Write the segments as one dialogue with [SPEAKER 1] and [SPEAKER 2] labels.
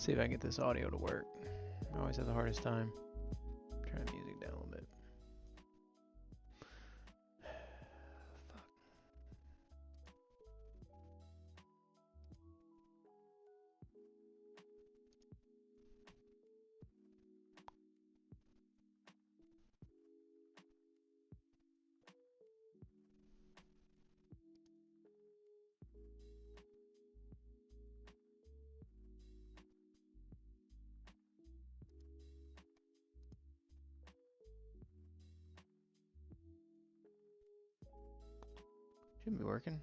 [SPEAKER 1] See if I can get this audio to work. I always have the hardest time. Turn the music down a little bit. Fuck. Shouldn't be working.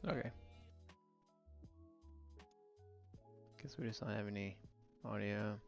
[SPEAKER 1] Okay. Guess we just don't have any audio.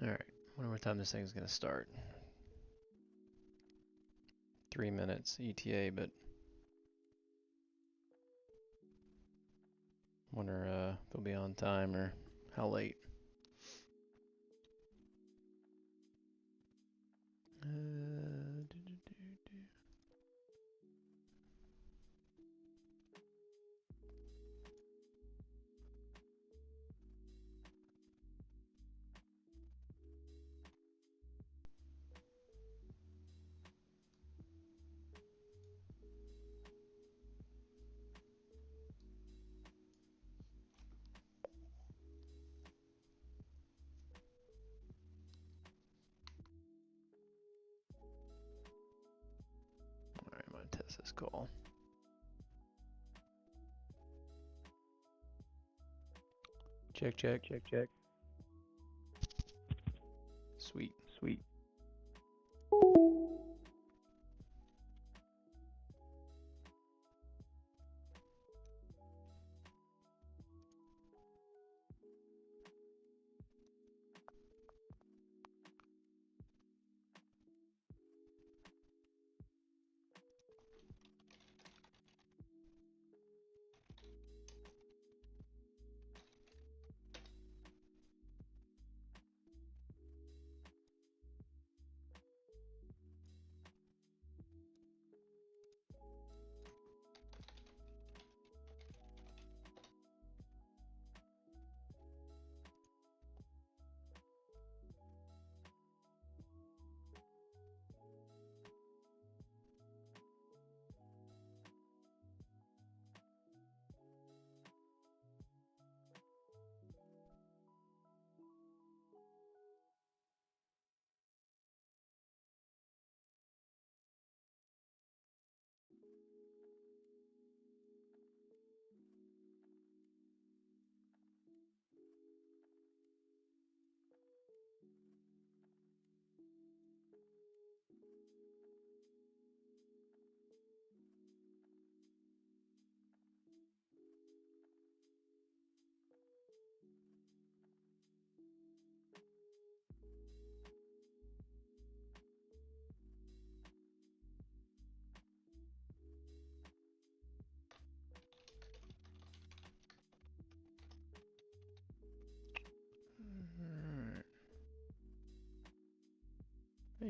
[SPEAKER 1] Alright, wonder what time this thing's gonna start. 3 minutes ETA, but wonder if they'll be on time or how late. Alright, I'm gonna test this call. Check, check, check, check. Sweet, sweet.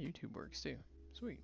[SPEAKER 1] YouTube works too. Sweet.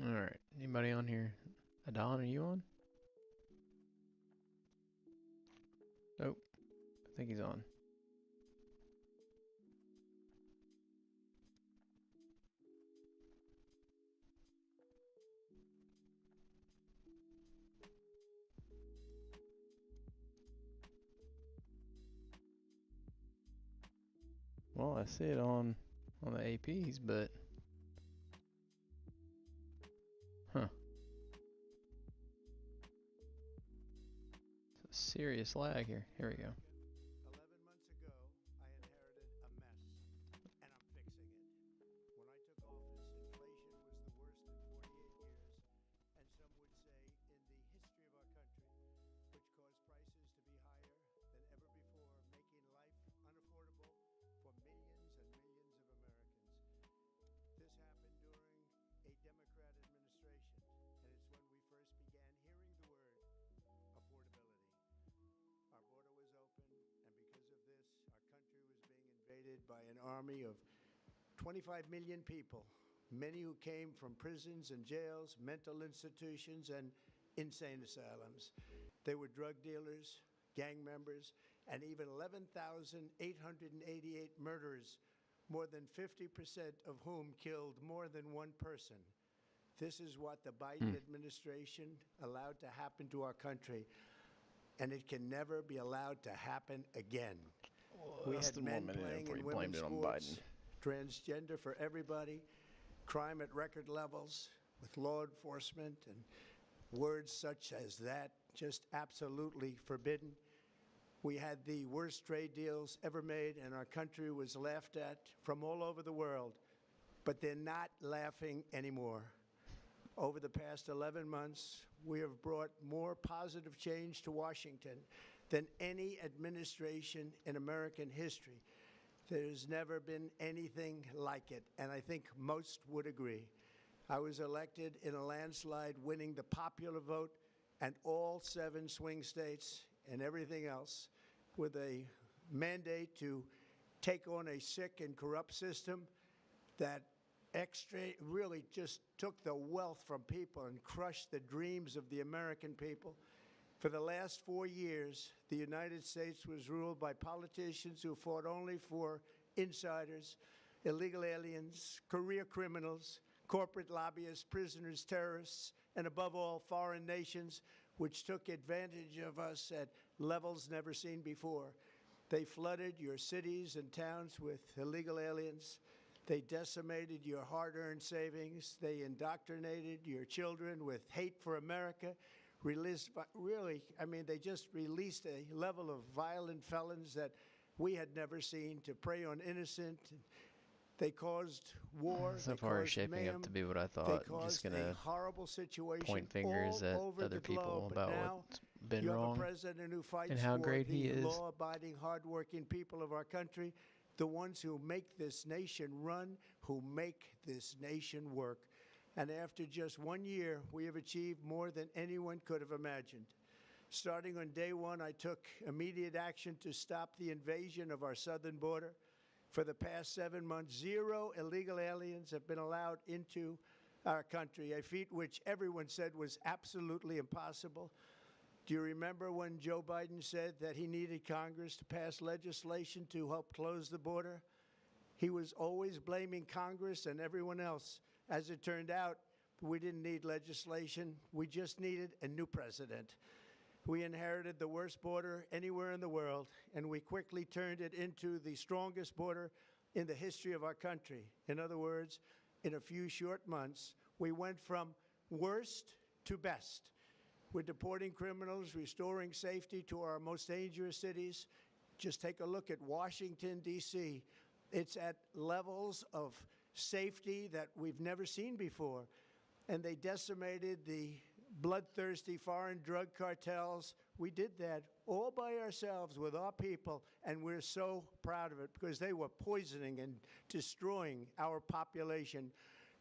[SPEAKER 1] Alright, anybody on here? Adon, are you on? Nope, I think he's on. Well, I see it on the APs, but huh. It's a serious lag here. Here we go.
[SPEAKER 2] 11 months ago, I inherited a mess, and I'm fixing it. When I took office, inflation was the worst in 48 years, and some would say in the history of our country, which caused prices to be higher than ever before, making life unaffordable for millions and millions of Americans. This happened during a Democrat administration, and it's when we first began hearing the word affordability. Our border was open, and because of this, our country was being invaded by an army of 25 million people, many who came from prisons and jails, mental institutions, and insane asylums. They were drug dealers, gang members, and even 11,888 murderers, more than 50% of whom killed more than one person. This is what the Biden administration allowed to happen to our country, and it can never be allowed to happen again. We had men playing in women's sports, transgender for everybody, crime at record levels with law enforcement, and words such as that just absolutely forbidden. We had the worst trade deals ever made, and our country was laughed at from all over the world. But they're not laughing anymore. Over the past 11 months, we have brought more positive change to Washington than any administration in American history. There's never been anything like it, and I think most would agree. I was elected in a landslide, winning the popular vote and all 7 swing states and everything else, with a mandate to take on a sick and corrupt system that really just took the wealth from people and crushed the dreams of the American people. For the last 4 years, the United States was ruled by politicians who fought only for insiders, illegal aliens, career criminals, corporate lobbyists, prisoners, terrorists, and above all, foreign nations, which took advantage of us at levels never seen before. They flooded your cities and towns with illegal aliens. They decimated your hard-earned savings. They indoctrinated your children with hate for America. They just released a level of violent felons that we had never seen to prey on innocent. They caused war.
[SPEAKER 1] So far, it's shaping up to be what I thought.
[SPEAKER 2] They caused
[SPEAKER 1] Just gonna
[SPEAKER 2] a horrible situation
[SPEAKER 1] point fingers at
[SPEAKER 2] over
[SPEAKER 1] other
[SPEAKER 2] the
[SPEAKER 1] people
[SPEAKER 2] globe.
[SPEAKER 1] about
[SPEAKER 2] But now
[SPEAKER 1] what's been
[SPEAKER 2] you have
[SPEAKER 1] wrong
[SPEAKER 2] a president who fights
[SPEAKER 1] and how
[SPEAKER 2] for
[SPEAKER 1] great he
[SPEAKER 2] the
[SPEAKER 1] is.
[SPEAKER 2] law-abiding, hardworking people of our country, the ones who make this nation run, who make this nation work. And after just 1 year, we have achieved more than anyone could have imagined. Starting on day one, I took immediate action to stop the invasion of our southern border. For the past 7 months, 0 illegal aliens have been allowed into our country, a feat which everyone said was absolutely impossible. Do you remember when Joe Biden said that he needed Congress to pass legislation to help close the border? He was always blaming Congress and everyone else. As it turned out, we didn't need legislation. We just needed a new president. We inherited the worst border anywhere in the world, and we quickly turned it into the strongest border in the history of our country. In other words, in a few short months, we went from worst to best. We're deporting criminals, restoring safety to our most dangerous cities. Just take a look at Washington, D.C. It's at levels of safety that we've never seen before. And they decimated the bloodthirsty foreign drug cartels. We did that all by ourselves with our people, and we're so proud of it because they were poisoning and destroying our population.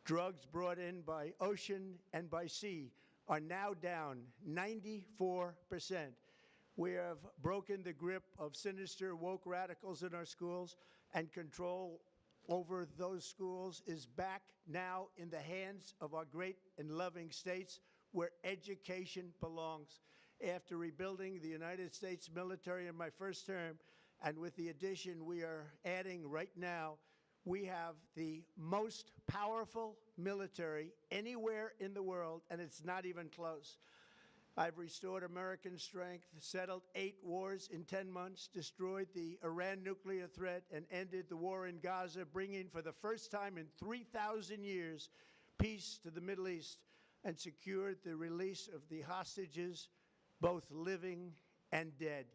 [SPEAKER 2] Drugs brought in by ocean and by sea are now down 94%. We have broken the grip of sinister woke radicals in our schools, and control over those schools is back now in the hands of our great and loving states where education belongs. After rebuilding the United States military in my first term, and with the addition we are adding right now, we have the most powerful military anywhere in the world, and it's not even close. I've restored American strength, settled 8 wars in 10 months, destroyed the Iran nuclear threat, and ended the war in Gaza, bringing for the first time in 3,000 years peace to the Middle East, and secured the release of the hostages, both living and dead.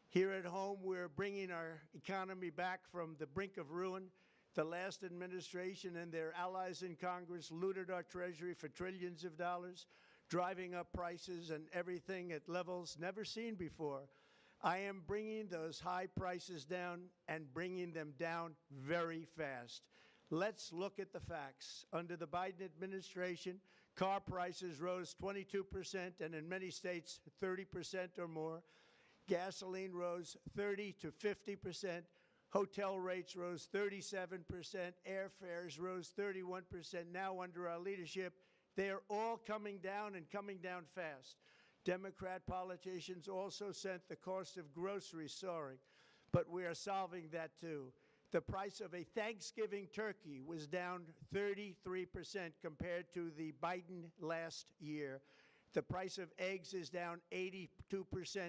[SPEAKER 2] Here at home, we're bringing our economy back from the brink of ruin. The last administration and their allies in Congress looted our treasury for trillions of dollars, driving up prices and everything at levels never seen before. I am bringing those high prices down and bringing them down very fast. Let's look at the facts. Under the Biden administration, car prices rose 22% and in many states 30% or more. Gasoline rose 30 to 50%. Hotel rates rose 37%. Airfares rose 31%. Now under our leadership, they are all coming down and coming down fast. Democrat politicians also sent the cost of groceries soaring, but we are solving that too. The price of a Thanksgiving turkey was down 33% compared to the Biden last year. The price of eggs is down 82%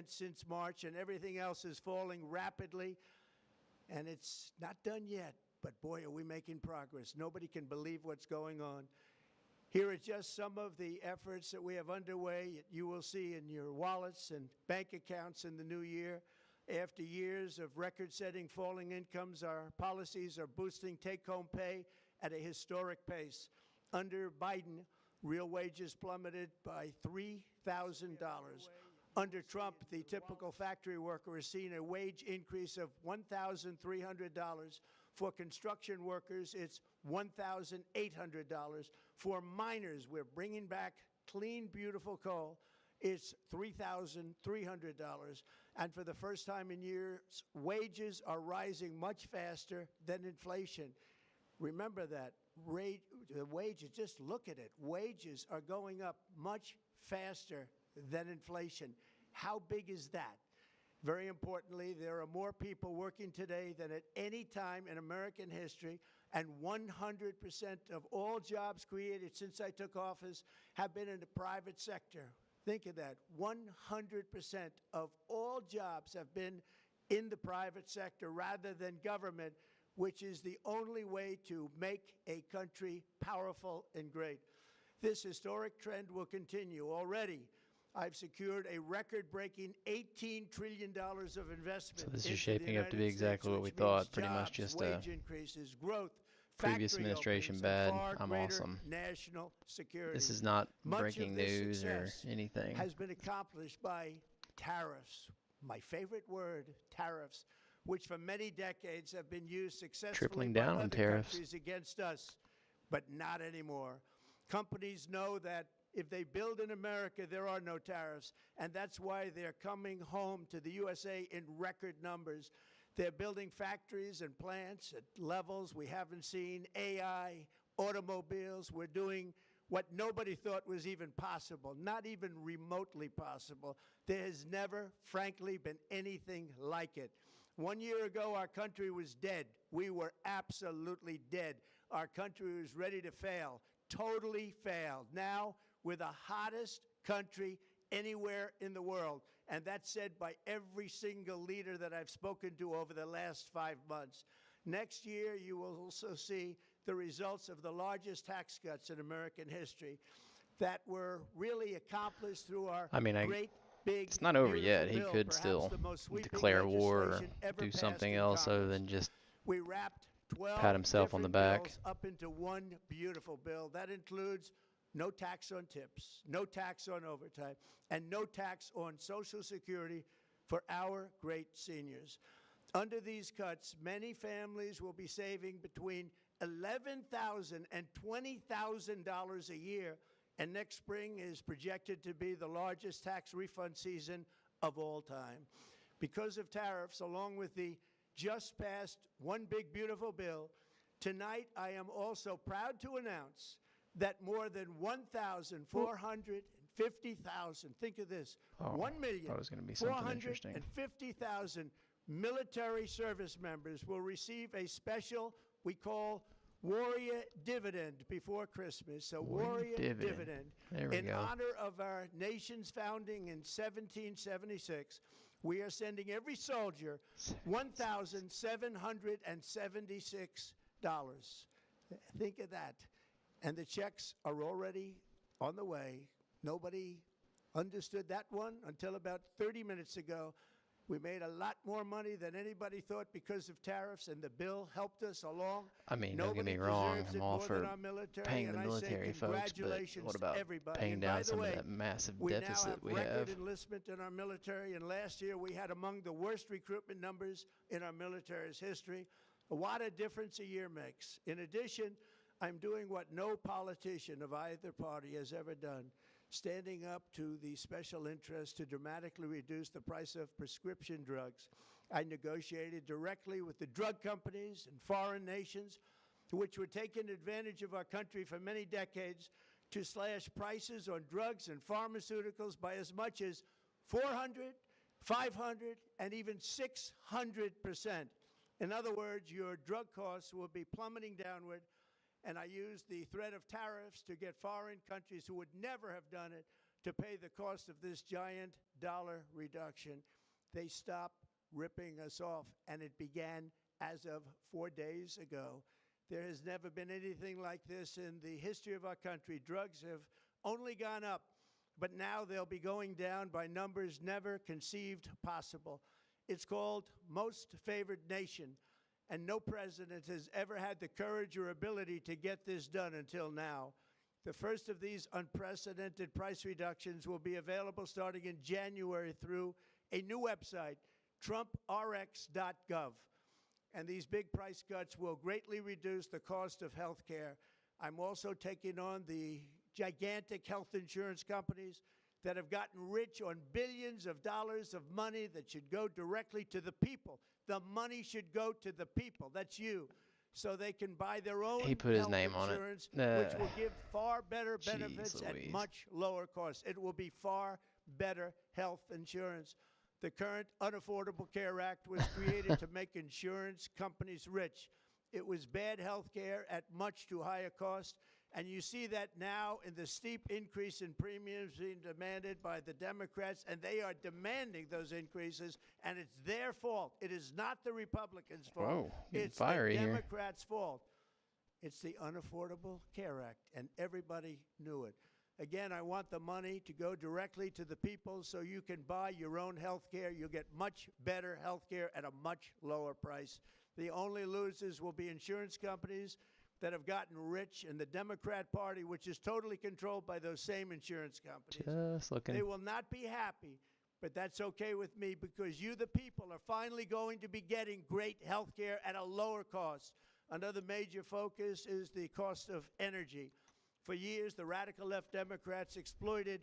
[SPEAKER 2] since March, and everything else is falling rapidly. And it's not done yet, but boy, are we making progress. Nobody can believe what's going on. Here are just some of the efforts that we have underway. You will see in your wallets and bank accounts in the new year. After years of record-setting falling incomes, our policies are boosting take-home pay at a historic pace. Under Biden, real wages plummeted by $3,000. Under Trump, the typical factory worker has seen a wage increase of $1,300. For construction workers, it's $1,800. For miners, we're bringing back clean, beautiful coal. It's $3,300. And for the first time in years, wages are rising much faster than inflation. Remember that. The wages, just look at it. Wages are going up much faster than inflation. How big is that? Very importantly, there are more people working today than at any time in American history, and 100% of all jobs created since I took office have been in the private sector. Think of that. 100% of all jobs have been in the private sector rather than government, which is the only way to make a country powerful and great. This historic trend will continue. Already, I've secured a record-breaking $18 trillion of investment.
[SPEAKER 1] So this is shaping up to be exactly what we thought. Pretty much just a
[SPEAKER 2] increases, growth,
[SPEAKER 1] previous administration bad. I'm awesome.
[SPEAKER 2] National security.
[SPEAKER 1] This is not
[SPEAKER 2] Much
[SPEAKER 1] breaking
[SPEAKER 2] of this
[SPEAKER 1] news or
[SPEAKER 2] success
[SPEAKER 1] anything.
[SPEAKER 2] has been accomplished by tariffs. My favorite word, tariffs, which for many decades have been used successfully
[SPEAKER 1] Tripling
[SPEAKER 2] by
[SPEAKER 1] down on
[SPEAKER 2] other
[SPEAKER 1] tariffs.
[SPEAKER 2] countries against us, but not anymore. Companies know that if they build in America, there are no tariffs, and that's why they're coming home to the USA in record numbers. They're building factories and plants at levels we haven't seen, AI, automobiles. We're doing what nobody thought was even possible, not even remotely possible. There has never, frankly, been anything like it. 1 year ago, our country was dead. We were absolutely dead. Our country was ready to fail, totally failed. Now, we're the hottest country anywhere in the world, and that's said by every single leader that I've spoken to over the last 5 months. Next year, you will also see the results of the largest tax cuts in American history that were really accomplished through our great big,
[SPEAKER 1] it's not over yet. He
[SPEAKER 2] bill,
[SPEAKER 1] could still
[SPEAKER 2] the most sweeping
[SPEAKER 1] declare war or
[SPEAKER 2] legislation ever
[SPEAKER 1] do
[SPEAKER 2] passed
[SPEAKER 1] something
[SPEAKER 2] in
[SPEAKER 1] else other
[SPEAKER 2] Congress.
[SPEAKER 1] than just
[SPEAKER 2] We wrapped 12
[SPEAKER 1] pat himself on the back.
[SPEAKER 2] bills up into one beautiful bill. That includes no tax on tips, no tax on overtime, and no tax on Social Security for our great seniors. Under these cuts, many families will be saving between $11,000 and $20,000 a year, and next spring is projected to be the largest tax refund season of all time. Because of tariffs, along with the just passed One Big Beautiful Bill, tonight I am also proud to announce that more than 1,450,000, think of this,
[SPEAKER 1] Oh,
[SPEAKER 2] 1,450,000 military service members will receive a special, we call Warrior Dividend before Christmas. So Warrior Dividend.
[SPEAKER 1] There we
[SPEAKER 2] In
[SPEAKER 1] go.
[SPEAKER 2] honor of our nation's founding in 1776, we are sending every soldier $1,776. Think of that. And the checks are already on the way. Nobody understood that one until about 30 minutes ago. We made a lot more money than anybody thought because of tariffs, and the bill helped us along.
[SPEAKER 1] I mean, don't get
[SPEAKER 2] Nobody
[SPEAKER 1] me wrong.
[SPEAKER 2] deserves it
[SPEAKER 1] I'm all
[SPEAKER 2] more
[SPEAKER 1] for
[SPEAKER 2] than our military,
[SPEAKER 1] paying the
[SPEAKER 2] and I say
[SPEAKER 1] military folks, but
[SPEAKER 2] congratulations
[SPEAKER 1] what
[SPEAKER 2] to
[SPEAKER 1] about
[SPEAKER 2] everybody.
[SPEAKER 1] paying
[SPEAKER 2] And
[SPEAKER 1] down
[SPEAKER 2] by the
[SPEAKER 1] some
[SPEAKER 2] way,
[SPEAKER 1] of that massive
[SPEAKER 2] we now
[SPEAKER 1] deficit
[SPEAKER 2] have
[SPEAKER 1] we
[SPEAKER 2] record
[SPEAKER 1] have?
[SPEAKER 2] enlistment in our military, and last year we had among the worst recruitment numbers in our military's history. What a difference a year makes. In addition, I'm doing what no politician of either party has ever done, standing up to the special interests to dramatically reduce the price of prescription drugs. I negotiated directly with the drug companies and foreign nations, which were taking advantage of our country for many decades, to slash prices on drugs and pharmaceuticals by as much as 400, 500, and even 600%. In other words, your drug costs will be plummeting downward, and I used the threat of tariffs to get foreign countries who would never have done it to pay the cost of this giant dollar reduction. They stopped ripping us off, and it began as of 4 days ago. There has never been anything like this in the history of our country. Drugs have only gone up, but now they'll be going down by numbers never conceived possible. It's called Most Favored Nation, and no president has ever had the courage or ability to get this done until now. The first of these unprecedented price reductions will be available starting in January through a new website, TrumpRx.gov. And these big price cuts will greatly reduce the cost of health care. I'm also taking on the gigantic health insurance companies that have gotten rich on billions of dollars of money that should go directly to the people. The money should go to the people. That's you. So they can buy their own
[SPEAKER 1] He put his
[SPEAKER 2] health
[SPEAKER 1] name on it.
[SPEAKER 2] insurance, which will give far better benefits at
[SPEAKER 1] Louise.
[SPEAKER 2] much lower costs. It will be far better health insurance. The current Unaffordable Care Act was created to make insurance companies rich. It was bad health care at much too high a cost, and you see that now in the steep increase in premiums being demanded by the Democrats, and they are demanding those increases, and it's their fault. It is not the Republicans' fault.
[SPEAKER 1] Whoa, getting
[SPEAKER 2] It's
[SPEAKER 1] fiery
[SPEAKER 2] the
[SPEAKER 1] here.
[SPEAKER 2] Democrats' fault. It's the Unaffordable Care Act, and everybody knew it. Again, I want the money to go directly to the people so you can buy your own health care. You'll get much better health care at a much lower price. The only losers will be insurance companies that have gotten rich, and the Democrat Party, which is totally controlled by those same insurance companies.
[SPEAKER 1] Just looking.
[SPEAKER 2] They will not be happy, but that's okay with me because you, the people, are finally going to be getting great health care at a lower cost. Another major focus is the cost of energy. For years, the radical left Democrats exploited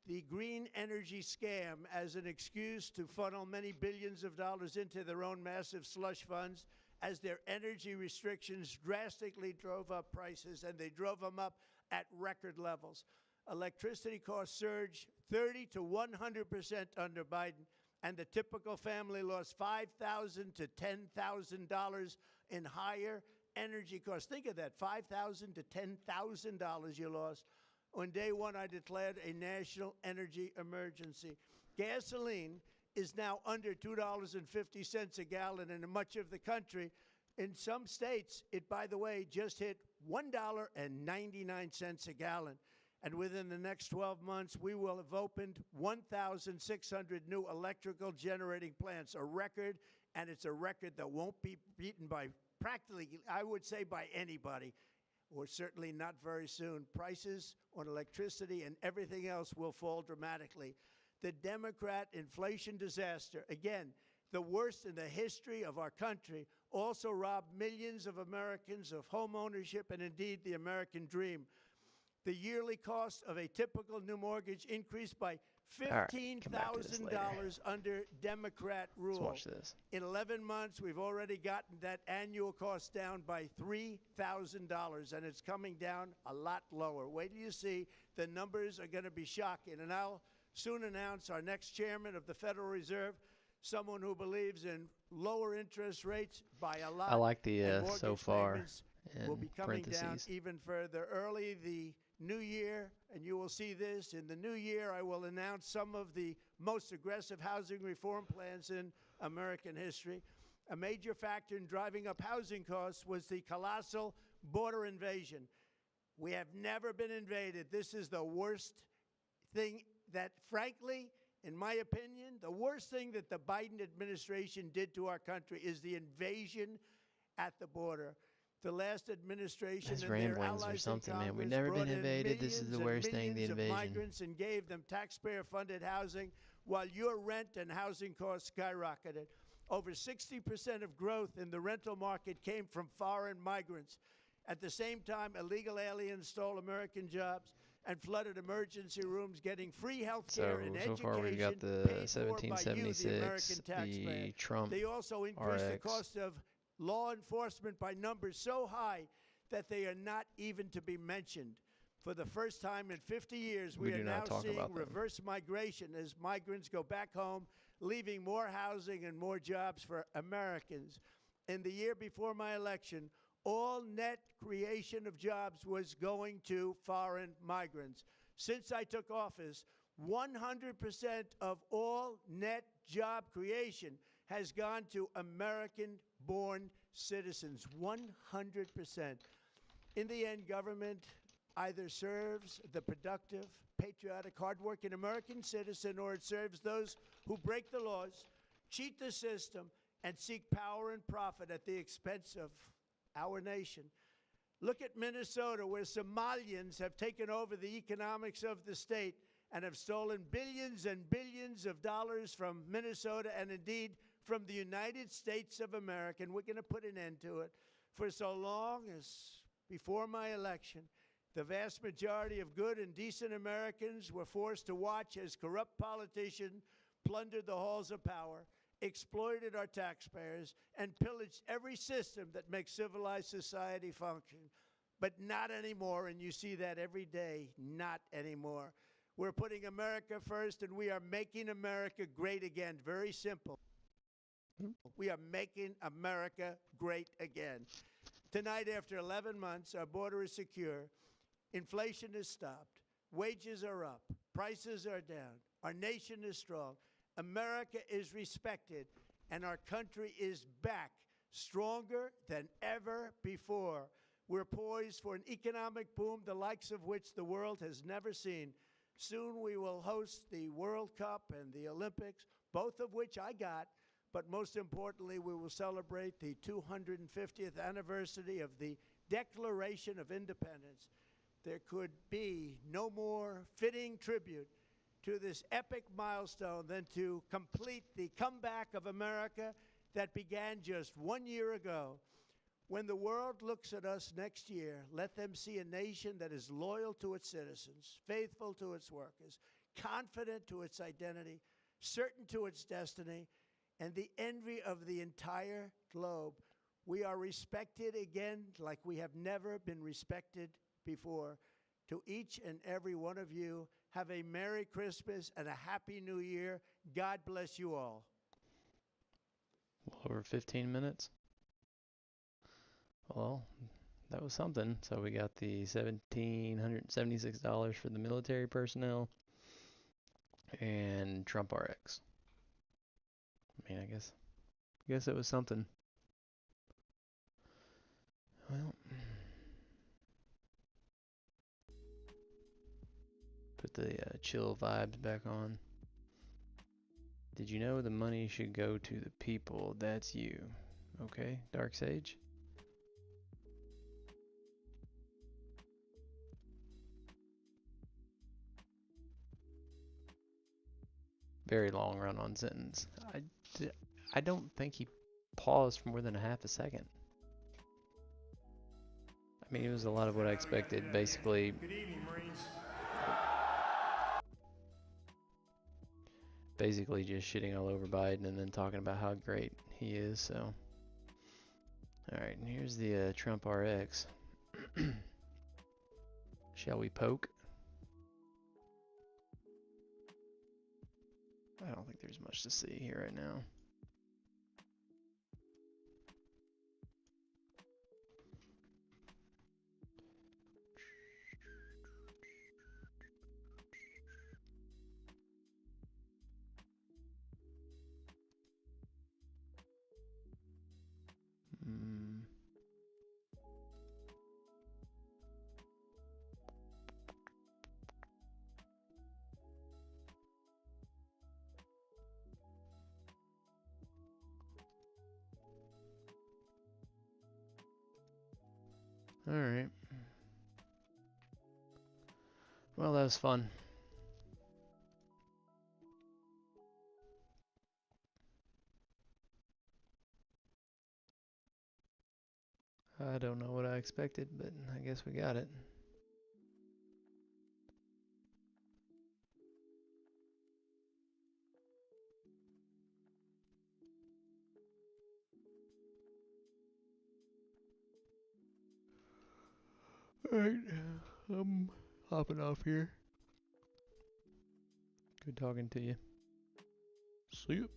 [SPEAKER 2] the green energy scam as an excuse to funnel many billions of dollars into their own massive slush funds as their energy restrictions drastically drove up prices, and they drove them up at record levels. Electricity costs surged 30 to 100% under Biden, and the typical family lost $5,000 to $10,000 in higher energy costs. Think of that, $5,000 to $10,000 you lost. On day one, I declared a national energy emergency. Gasoline is now under $2.50 a gallon in much of the country. In some states, it, by the way, just hit $1.99 a gallon. And within the next 12 months, we will have opened 1,600 new electrical generating plants, a record, and it's a record that won't be beaten by practically, I would say, by anybody, or certainly not very soon. Prices on electricity and everything else will fall dramatically. The Democrat inflation disaster, again, the worst in the history of our country, also robbed millions of Americans of home ownership and indeed the American dream. The yearly cost of a typical new mortgage increased by $15,000 under Democrat rule.
[SPEAKER 1] Let's watch this.
[SPEAKER 2] In 11 months, we've already gotten that annual cost down by $3,000, and it's coming down a lot lower. Wait till you see. The numbers are going to be shocking. And I'll soon announce our next chairman of the Federal Reserve, someone who believes in lower interest rates by a lot.
[SPEAKER 1] I like the so far
[SPEAKER 2] will be coming down
[SPEAKER 1] parentheses.
[SPEAKER 2] even further. Early the new year, and you will see this, in the new year I will announce some of the most aggressive housing reform plans in American history. A major factor in driving up housing costs was the colossal border invasion. We have never been invaded. This is the worst thing that, frankly, in my opinion, the worst thing that the Biden administration did to our country is the invasion at the border. The last administration
[SPEAKER 1] That's
[SPEAKER 2] and their
[SPEAKER 1] ramblings or
[SPEAKER 2] allies
[SPEAKER 1] something,
[SPEAKER 2] in
[SPEAKER 1] man.
[SPEAKER 2] Congress
[SPEAKER 1] We've never
[SPEAKER 2] brought
[SPEAKER 1] been
[SPEAKER 2] in
[SPEAKER 1] invaded. This is the
[SPEAKER 2] millions
[SPEAKER 1] worst
[SPEAKER 2] and
[SPEAKER 1] thing, the
[SPEAKER 2] millions of
[SPEAKER 1] invasion.
[SPEAKER 2] migrants and gave them taxpayer-funded housing while your rent and housing costs skyrocketed. Over 60% of growth in the rental market came from foreign migrants. At the same time, illegal aliens stole American jobs and flooded emergency rooms, getting free health care and education
[SPEAKER 1] so far we've got the
[SPEAKER 2] paid for by you, the
[SPEAKER 1] 1776,
[SPEAKER 2] American taxpayer.
[SPEAKER 1] the Trump
[SPEAKER 2] They also increased the
[SPEAKER 1] RX.
[SPEAKER 2] cost of law enforcement by numbers so high that they are not even to be mentioned. For the first time in 50 years, we
[SPEAKER 1] do
[SPEAKER 2] are
[SPEAKER 1] not
[SPEAKER 2] now
[SPEAKER 1] talk
[SPEAKER 2] seeing
[SPEAKER 1] about them.
[SPEAKER 2] reverse migration as migrants go back home, leaving more housing and more jobs for Americans. In the year before my election, all net creation of jobs was going to foreign migrants. Since I took office, 100% of all net job creation has gone to American-born citizens, 100%. In the end, government either serves the productive, patriotic, hardworking American citizen, or it serves those who break the laws, cheat the system, and seek power and profit at the expense of our nation. Look at Minnesota, where Somalians have taken over the economics of the state and have stolen billions and billions of dollars from Minnesota and indeed from the United States of America. And we're going to put an end to it. For so long as before my election, the vast majority of good and decent Americans were forced to watch as corrupt politicians plundered the halls of power, exploited our taxpayers, and pillaged every system that makes civilized society function. But not anymore, and you see that every day, not anymore. We're putting America first, and we are making America great again. Very simple. We are making America great again. Tonight, after 11 months, our border is secure. Inflation is stopped. Wages are up. Prices are down. Our nation is strong. America is respected, and our country is back, stronger than ever before. We're poised for an economic boom, the likes of which the world has never seen. Soon we will host the World Cup and the Olympics, both of which I got, but most importantly, we will celebrate the 250th anniversary of the Declaration of Independence. There could be no more fitting tribute to this epic milestone than to complete the comeback of America that began just 1 year ago. When the world looks at us next year, let them see a nation that is loyal to its citizens, faithful to its workers, confident to its identity, certain to its destiny, and the envy of the entire globe. We are respected again like we have never been respected before. To each and every one of you, have a Merry Christmas and a Happy New Year. God bless you all.
[SPEAKER 1] Well, over 15 minutes. Well, that was something. So we got the $1,776 for the military personnel and Trump RX. I mean, I guess it was something. Well, put the chill vibes back on. Did you know the money should go to the people? That's you. Okay, Dark Sage. Very long run on sentence. I don't think he paused for more than a half a second. I mean, it was a lot of what I expected. Basically,
[SPEAKER 3] Good evening, Marines.
[SPEAKER 1] basically just shitting all over Biden and then talking about how great he is. So, all right, and here's the Trump RX. Shall we poke? I don't think there's much to see here right now. All right. Well, that was fun. I don't know what I expected, but I guess we got it. Alright, I'm hopping off here. Good talking to you. See you.